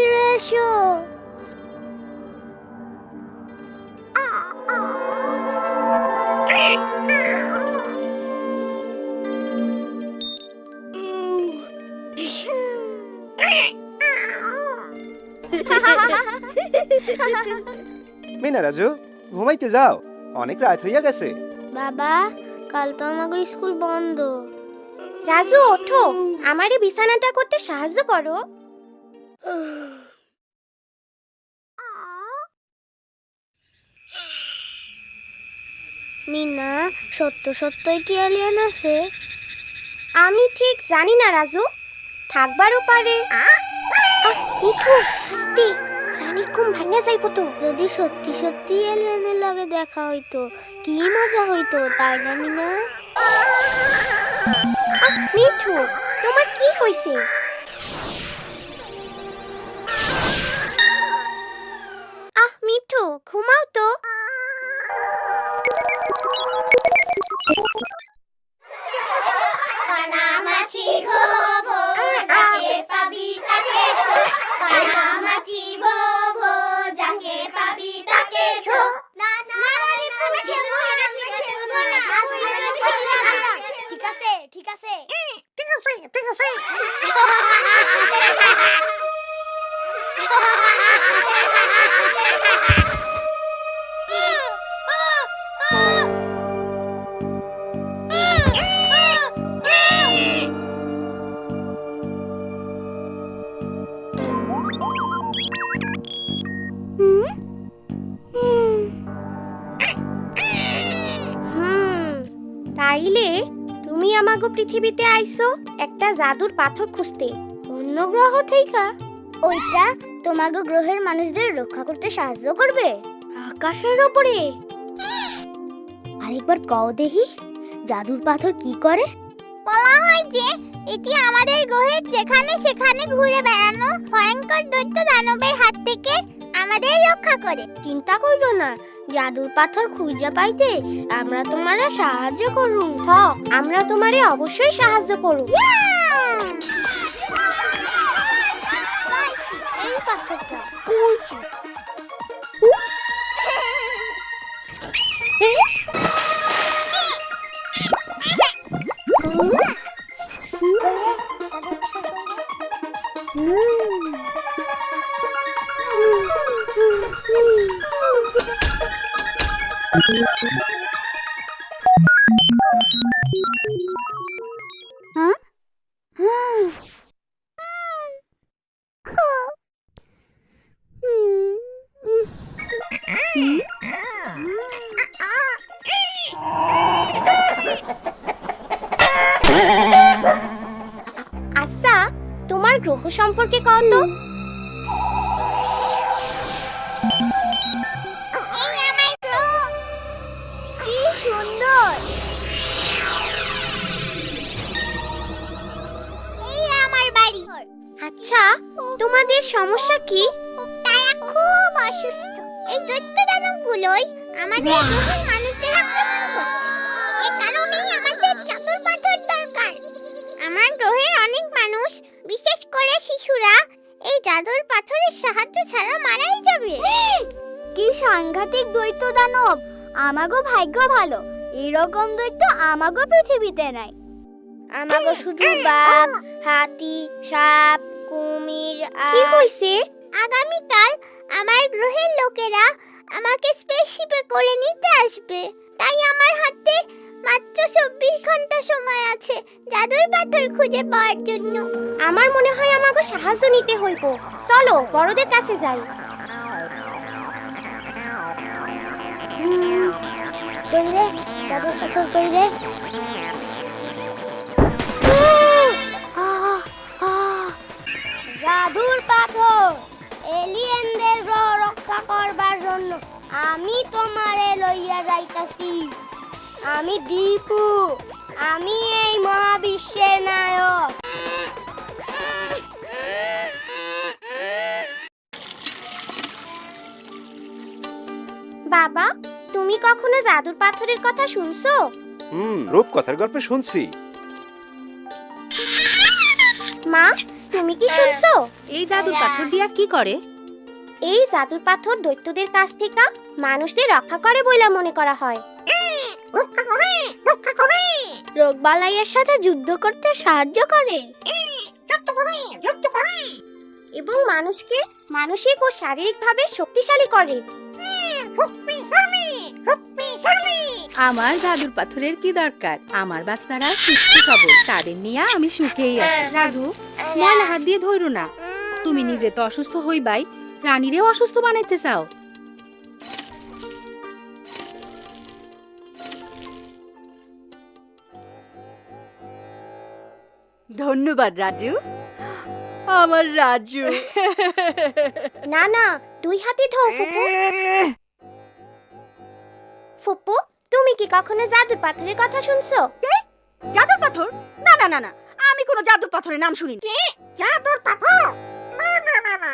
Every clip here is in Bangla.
ফিরে এসো। মিনা রাজু, ঘুমাইতে যাও, অনেক রাত হইয়া গেছে। বাবা, কাল তো আমাকে স্কুল বন্ধ। রাজু ওঠো, আমারে বিছানাটা করতে সাহায্য করো। মিনা, সত্য সত্যই কি এলিয়েন আছে? আমি ঠিক জানি না রাজু, থাকবারও পারে। মিঠু, হাসতি, রানীর ঘুম ভাঙা যাইব তো। যদি সত্যি সত্যি এলিয়েনের লগে দেখা হইতো কি মজা হইতো, তাই না মিনা? মিঠু, তোমার কি হইছে? মিঠু, ঘুমাও তো। কানামাছি হবো, যাকে পাবি তাকে ছো। কানামাছি হবো, যাকে পাবি তাকে ছো। না না, ঠিক আছে, ঠিক আছে, ঠিক আছে, ঠিক আছে। তাইলে তুমি আমাগো পৃথিবীতে আইছো একটা জাদুর পাথর খুঁজতে। অন্য গ্রহ থেকে? ওইটা তোমাগো গ্রহের মানুষদের রক্ষা করতে সাহায্য করবে। আকাশের উপরে? আরেকবার কও দেখি, জাদুর পাথর কি করে? বলা হয় যে এটি আমাদের গ্রহের যেখানে সেখানে ঘুরে বেড়ানো ভয়ঙ্কর দৈত্য দানবের হাত থেকে আমাদের রক্ষা করে। চিন্তা করো না, জাদুর পাথর খুঁজে পাইতে আমরা তোমারে সাহায্য করুম। আমরা তোমারে অবশ্যই সাহায্য করব। এই পাথরটা আচ্ছা, তোমার গ্রহ সম্পর্কে কও তো। এই আমার গ্রহ, কি সুন্দর। এই আমার বাড়ি। আচ্ছা, তোমাদের সমস্যা কি? তারা খুব অসুস্থ। এই দৈত্য দানবগুলোই আমাদের গ্রহের মানুষদের আক্রমণ করছে। এই কারণেই আমাদের জাদুর পাথর দরকার। আমার গ্রহের অনেক মানুষ, বিশেষ করে শিশুরা, এই জাদুর পাথরের সাহায্য ছাড়া মারাই যাবে। কি সাংঘাতিক দৈত্য দানব! আমাগো ভাগ্য ভালো, এরকম দৈত্য আমাগো পৃথিবীতে নাই। আমাগো শুধু বাঘ, হাতি, সাপ, কুমির কি হইছে? আগামীকাল আমার গ্রহের লোকেরা আমাকে স্পেসশিপে করে নিতে আসবে। তাই আমার হাতে মাত্র 24 ঘন্টা সময় আছে জাদুর পাথর খুঁজে পাওয়ার জন্য। আমার মনে হয় আমাকে সাহায্য নিতে হইব। চলো বড়দের কাছে যাই। কইরে জাদুর পাথর কইরে। জাদুর পাথর এলিয়েনদের গ্রহ রক্ষা করবার জন্য আমি তোমারে লইয়া যাইতাছি। আমি দীপু, আমি এই মহাবিশ্বের নায়ক। বাবা, তুমি কখনো জাদুর পাথরের কথা শুনছো? রূপকথার গল্প শুনছি। মা, তুমি কি শুনছো? এই জাদুর পাথর দিয়া কি করে? এই জাদুর পাথর দৈত্যদের কাছ থেকে মানুষদের রক্ষা করে বলে মনে করা হয়। রোগবালাইয়ের সাথে যুদ্ধ করতে সাহায্য করে। এবং মানুষকে মানসিক ও শারীরিকভাবে শক্তিশালী করে। আমার জাদুর পাথরের কি দরকার? আমার বাচ্চারা সুস্থ খবর, তাদের নিয়ে আমি সুখেই আছি। রাজু, ময়লা হাত দিয়ে ধরো না। তুমি নিজে তো অসুস্থ হইবাই, রানীরেও অসুস্থ বানাইতে চাও। ধন্যবাদ রাজু, আমার রাজু। না না, দুই হাতে ধো ফুপু। ফুপু, তুমি কি কখনো জাদুর পাথরের কথা শুনছো? জাদুর পাথর? না না না না, আমি কোনো জাদুর পাথরের নাম শুনিনি। জাদুর পাথর? না না না না।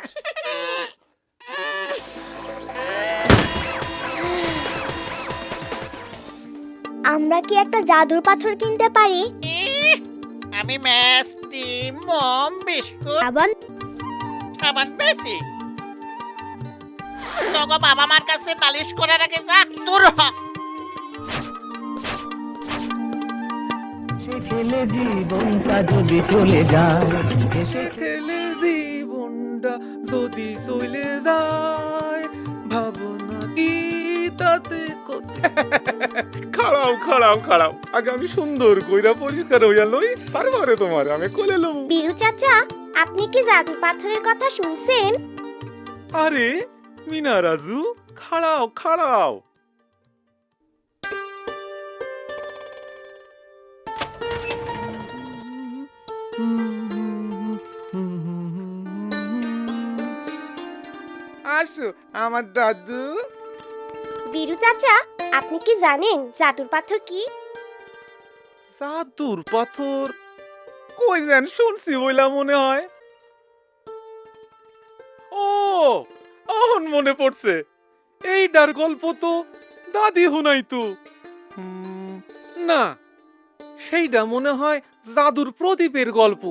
আমরা কি একটা জাদুর পাথর কিনতে পারি? আমি মিষ্টি মম বিস্কুট আবার সাবান বেশি তোকে বাবা মার কাছে নালিশ করার আগে যা তোর খেলে জীবনটা যদি চলে যায়, খেলে জীবনটা যদি চলে যায়, ভাবনা কি তাতে খাড়াও খাড়াও খাড়াও, আগে আমি সুন্দর কইরা পরিষ্কার হইয়া লই, তারপরে তোমার আমি কোলে লব। বীরু চাচা, আপনি কি জাদুর পাথরের কথা শুনছেন? আরে মিনা রাজু, খাড়াও খাড়াও। আসো আমার দাদু। বীরু চাচা, আপনি কি জানেন জাদুর পাথর কি? জাদুর পাথর কই যেন শুনছি বইলা মনে হয়। ও, এখন মনে পড়ছে, এইটার গল্প তো দাদি শুনাইতো। না, সেইটা মনে হয় জাদুর প্রদীপের গল্প।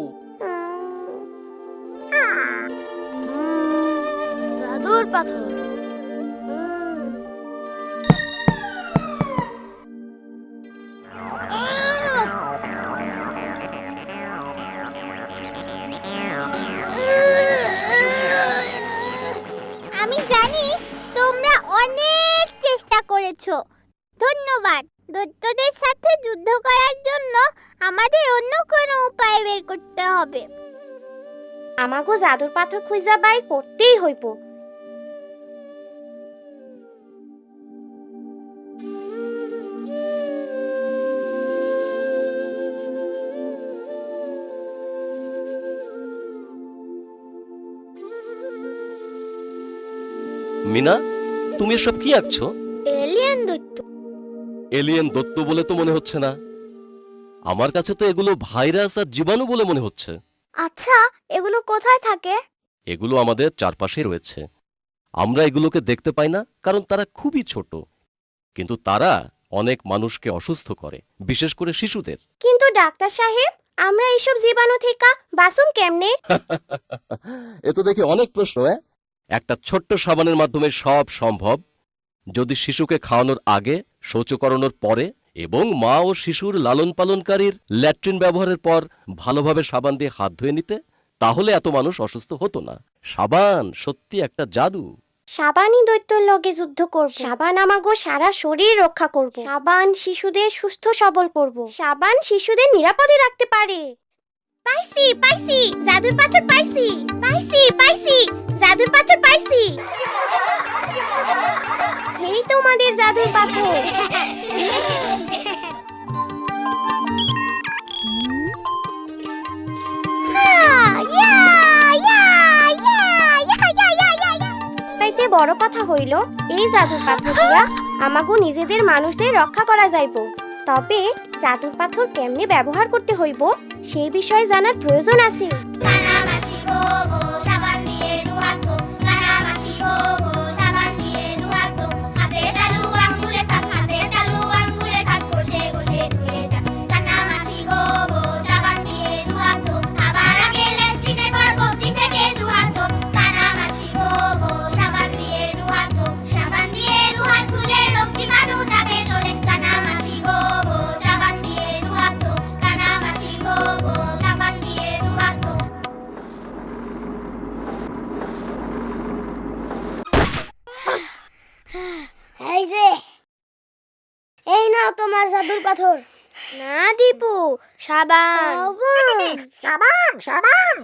জাদুর পাথর। আমি জানি তোমরা অনেক চেষ্টা করেছো। ধন্যবাদ। দৈত্যদের সাথে যুদ্ধ করার জন্য আমাদের অন্য কোনো উপায় বের করতে হবে। আমাগো জাদুর পাথর খুঁজা বাই করতেই হইব। মিনা, তুমি এসব কি আঁকছো? এলিয়েন দৈত্য। এলিয়েন দত্ত বলে তো মনে হচ্ছে না, আমার কাছে তো এগুলো ভাইরাস আর জীবাণু বলে মনে হচ্ছে। আচ্ছা, এগুলো কোথায় থাকে? এগুলো আমাদের চারপাশে রয়েছে। আমরা এগুলোকে দেখতে পাই না কারণ তারা খুবই ছোট, কিন্তু তারা অনেক মানুষকে অসুস্থ করে, বিশেষ করে শিশুদের। কিন্তু ডাক্তার সাহেব, আমরা এইসব জীবাণু থেকে বাঁচুম কেমনে? এ তো দেখি অনেক প্রশ্ন। একটা ছোট্ট সাবানের মাধ্যমে সব সম্ভব। যদি শিশুকে খাওয়ানোর আগে, শৌচ করানোর পরে এবং মা ও শিশুর লালন পালনকারীর ল্যাট্রিন ব্যবহারের পর ভালোভাবে সাবান দিয়ে হাত ধুয়ে নিতে, তাহলে এত মানুষ অসুস্থ হতো না। সাবান সত্যি একটা জাদু। সাবানই দৈত্যর লগে যুদ্ধ করব। সাবান আমাগো সারা শরীর রক্ষা করব। সাবান শিশুদের সুস্থ সবল করব। সাবান শিশুদের নিরাপদে রাখতে পারে। পাইছি পাইছি, জাদুর পাথর পাইছি। পাইছি পাইছি, জাদুর পাথর পাইছি। এই তোমাদের জাদুর পাথর। চাইতে বড় কথা হইল, এই জাদুর পাথর দিয়া আমাগো নিজেদের মানুষদের রক্ষা করা যাইব। তবে জাদুর পাথর কেমনে ব্যবহার করতে হইব সেই বিষয়ে জানার প্রয়োজন আছে। তোমার জাদুর পাথর। না দীপু, সাবান। সাবান সাবান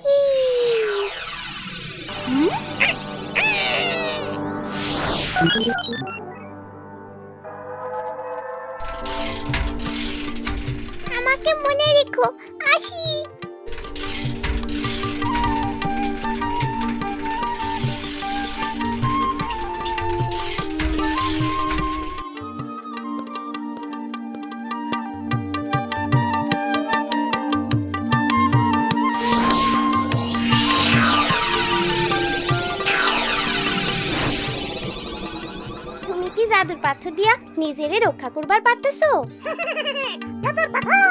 আমাকে মনে রেখো, আসি। তুমি কি জাদুর পাথর দিয়া নিজেরে রক্ষা করবার পারতেছো? জাদুর পাথর